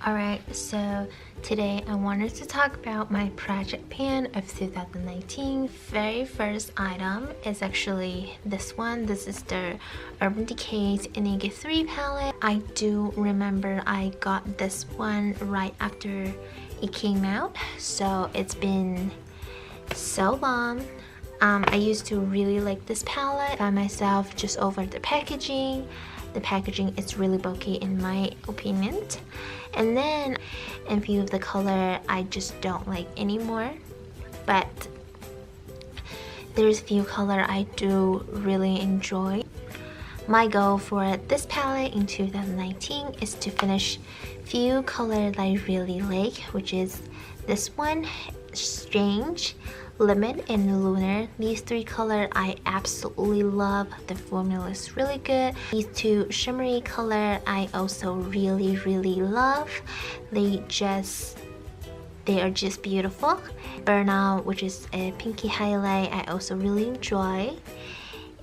Alright, so today I wanted to talk about my project pan of 2019. Very first item is actually this one. This is the Urban Decay's ENG 3 palette. I do remember I got this one right after it came out, so it's been so long. I used to really like this palette by myself just over the packaging. The packaging is really bulky in my opinion. And then in view of the color, I just don't like anymore. But there's few color I do really enjoy. My goal for this palette in 2019 is to finish few color that I really like, which is this one, Strange, Limit, and Lunar. These three color I absolutely love. The formula is really good. These two shimmery color I also really love. They are just beautiful. Burnout, which is a pinky highlight, I also really enjoy.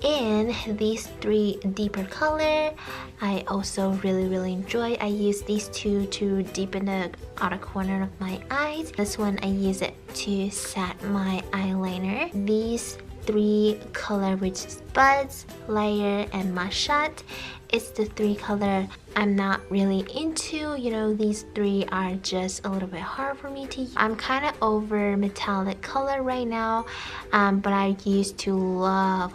And these three deeper color I also really enjoy. I use these two to deepen the outer corner of my eyes. This one I use it to set my eyeliner. These three color, which is Buds, Layer, and Mashut, it's the three color I'm not really into. You know, these three are just a little bit hard for me to use. I'm kind of over metallic color right now, but I used to love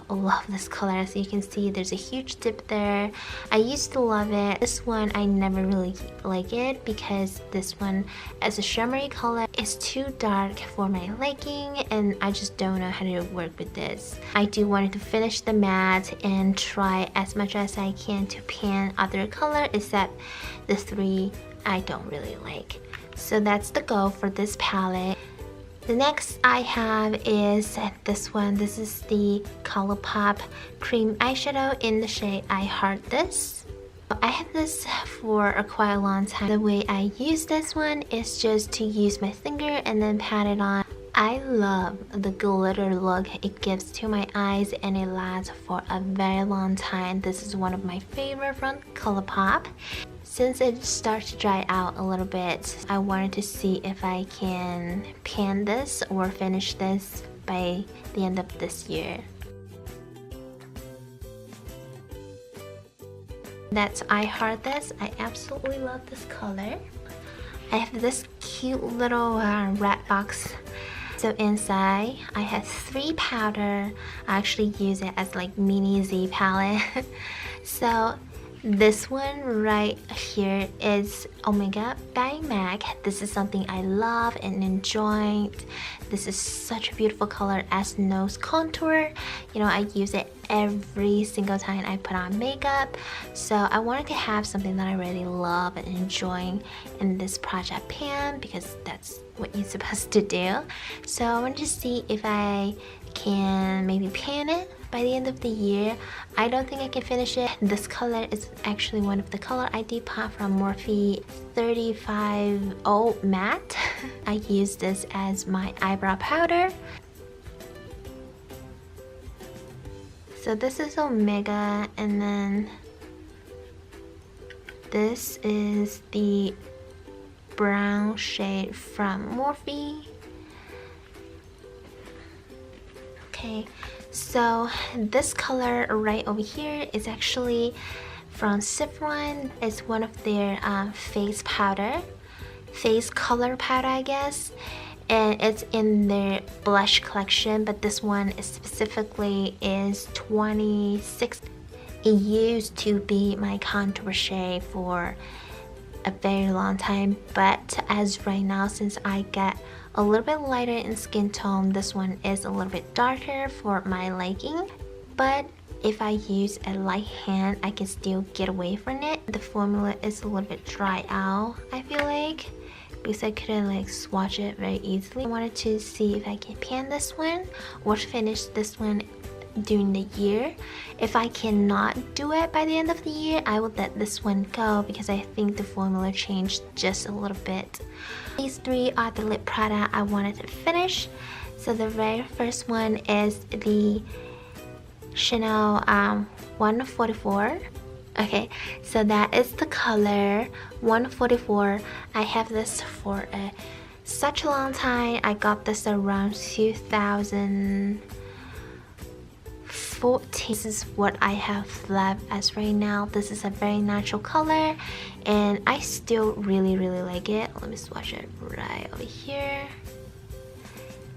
this color. As you can see, there's a huge dip there. I used to love it. This one I never really like it because this one as a shimmery color is too dark for my liking, and I just don't know how to work with this. I do want to finish the matte and try as much as I can to pan other color, except the three I don't really like. So that's the goal for this palette. The next I have is this one. This is the Colourpop cream eyeshadow in the shade I Heart This. I have this for quite a long time. The way I use this one is just to use my finger and then pat it on. I love the glitter look it gives to my eyes, and it lasts for a very long time. This is one of my favorite from Colourpop. Since it starts to dry out a little bit, I wanted to see if I can pan this or finish this by the end of this year. That's I Heart This. I absolutely love this color. I have this cute little red box. So inside I have 3 powder. I actually use it as like mini Z palette. So this one right here is Omega by MAC. This is something I love and enjoy. This is such a beautiful color as nose contour. You know, I use it every single time I put on makeup. So I wanted to have something that I really love and enjoy in this project pan, because that's what you're supposed to do. So I wanted to see if I can maybe pan it by the end of the year. I don't think I can finish it. This color is actually one of the color I depot from Morphe 350 matte. I use this as my eyebrow powder. So this is Omega, and then this is the brown shade from Morphe. Okay, so this color right over here is actually from Sephora. It's one of their face color powder, I guess, and it's in their blush collection, but this one is specifically is 26. It used to be my contour shade for a very long time, but as right now, since I get a little bit lighter in skin tone, this one is a little bit darker for my liking. But if I use a light hand, I can still get away from it. The formula is a little bit dry out, I feel like, because I couldn't like swatch it very easily. I wanted to see if I can pan this one or finish this one during the year. If I cannot do it by the end of the year, I will let this one go because I think the formula changed just a little bit. These 3 are the lip product I wanted to finish. So the very first one is the Chanel 144. Okay, so that is the color 144. I have this for such a long time. I got this around 2014. This is what I have left as right now. This is a very natural color and I still really like it. Let me swatch it right over here.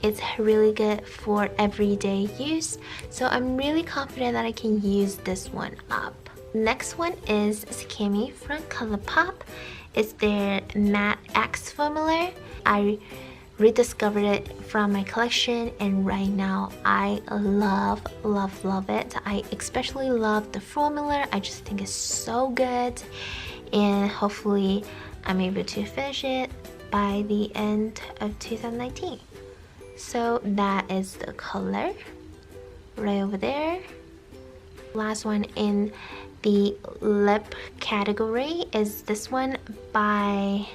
It's really good for everyday use, so I'm really confident that I can use this one up. Next one is Cami from Colourpop. It's their matte X formula. I rediscovered it from my collection and right now I love it. I especially love the formula. I just think it's so good and hopefully I'm able to finish it by the end of 2019. So that is the color right over there. Last one in the lip category is this one by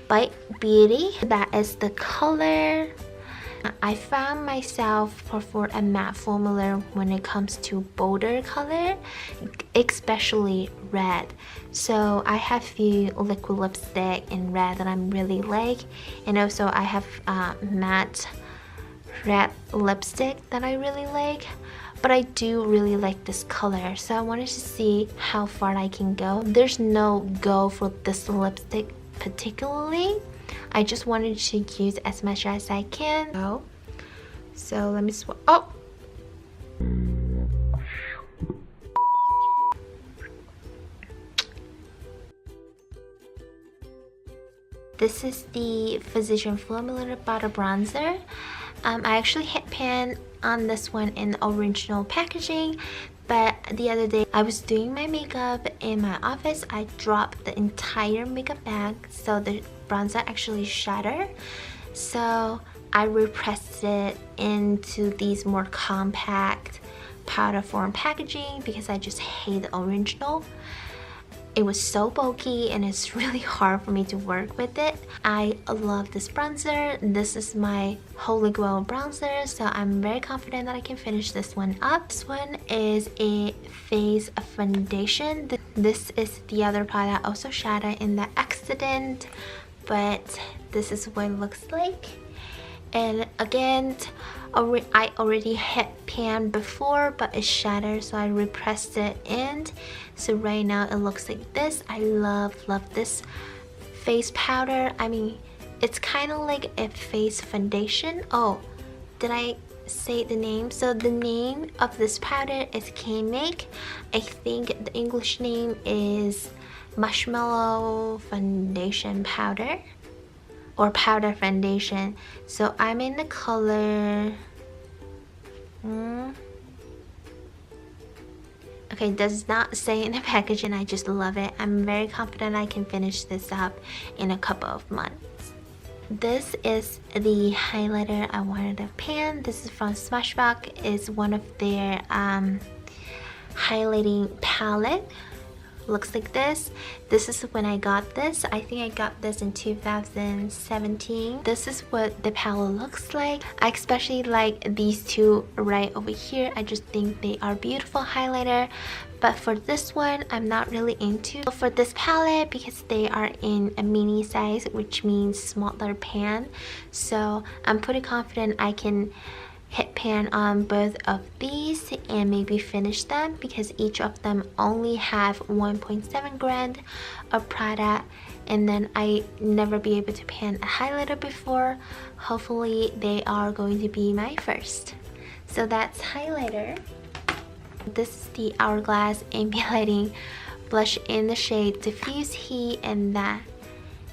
Bite Beauty. That is the color. I found myself for a matte formula when it comes to bolder color, especially red. So I have few liquid lipstick in red that I'm really like, and also I have matte red lipstick that I really like. But I do really like this color, so I wanted to see how far I can go. There's no go for this lipstick particularly. I just wanted to use as much as I can. So let me swap. Oh! This is the Physician Formula Butter Bronzer. I actually hit pan on this one in the original packaging, but the other day I was doing my makeup in my office. I dropped the entire makeup bag, so the bronzer actually shattered. So I repressed it into these more compact powder form packaging because I just hate the original. It was so bulky and it's really hard for me to work with it. I love this bronzer. This is my Holy Grail bronzer, so I'm very confident that I can finish this one up. This one is a face foundation. This is the other product also shattered in the accident, but this is what it looks like. And again, I already hit pan before, but it shattered, so I repressed it in. So right now it looks like this. I love this face powder. I mean, it's kind of like a face foundation. Oh, did I say the name? So the name of this powder is Canmake. I think the English name is marshmallow foundation powder, or powder foundation. So I'm in the color okay, does not say in the packaging. I just love it. I'm very confident I can finish this up in a couple of months. This is the highlighter I wanted to pan. This is from Smashbox. It's one of their highlighting palette. Looks like this. This is when I got this. I think I got this in 2017. This is what the palette looks like. I especially like these two right over here. I just think they are beautiful highlighter. But for this one, I'm not really into. For this palette, because they are in a mini size, which means smaller pan, so I'm pretty confident I can hit pan on both of these and maybe finish them, because each of them only have 1.7 gram of product, and then I never be able to pan a highlighter before. Hopefully they are going to be my first. So that's highlighter. This is the Hourglass Ambient Blush in the shade Diffused Heat, and that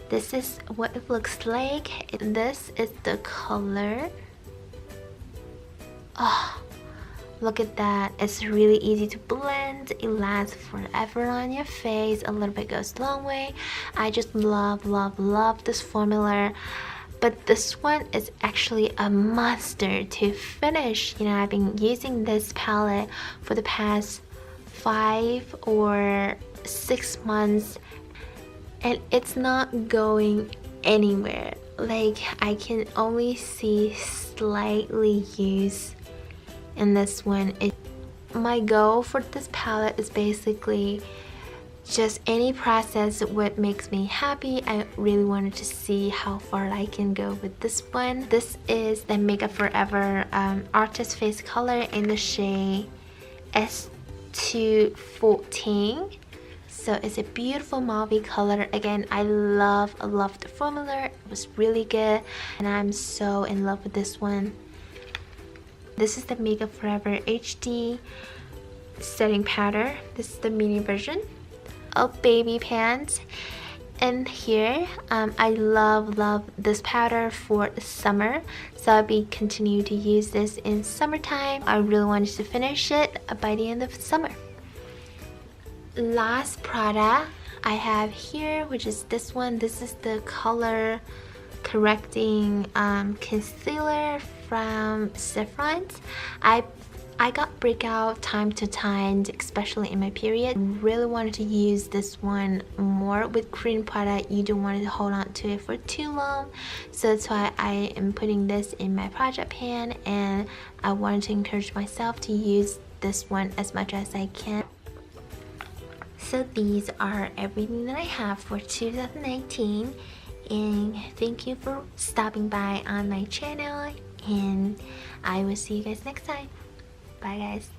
this is what it looks like. This is the color. Oh, look at that. It's really easy to blend. It lasts forever on your face. A little bit goes a long way. I just love this formula. But this one is actually a monster to finish. You know, I've been using this palette for the past 5 or 6 months and it's not going anywhere. Like, I can only see slightly use in this one. My goal for this palette is basically just any process what makes me happy. I really wanted to see how far I can go with this one. This is the Makeup Forever Artist Face Color in the shade S214. So it's a beautiful mauve color. Again, I love the formula. It was really good and I'm so in love with this one. This is the Makeup Forever HD setting powder. This is the mini version of baby pants. And here I love this powder for summer, so I'll be continue to use this in summertime. I really wanted to finish it by the end of summer. Last product I have here, which is this one. This is the color correcting concealer from Sephora. I got breakout time to time, especially in my period. Really wanted to use this one more. With cream product, you don't want to hold on to it for too long, so that's why I am putting this in my project pan, and I wanted to encourage myself to use this one as much as I can. So these are everything that I have for 2019, and thank you for stopping by on my channel, and I will see you guys next time. Bye guys.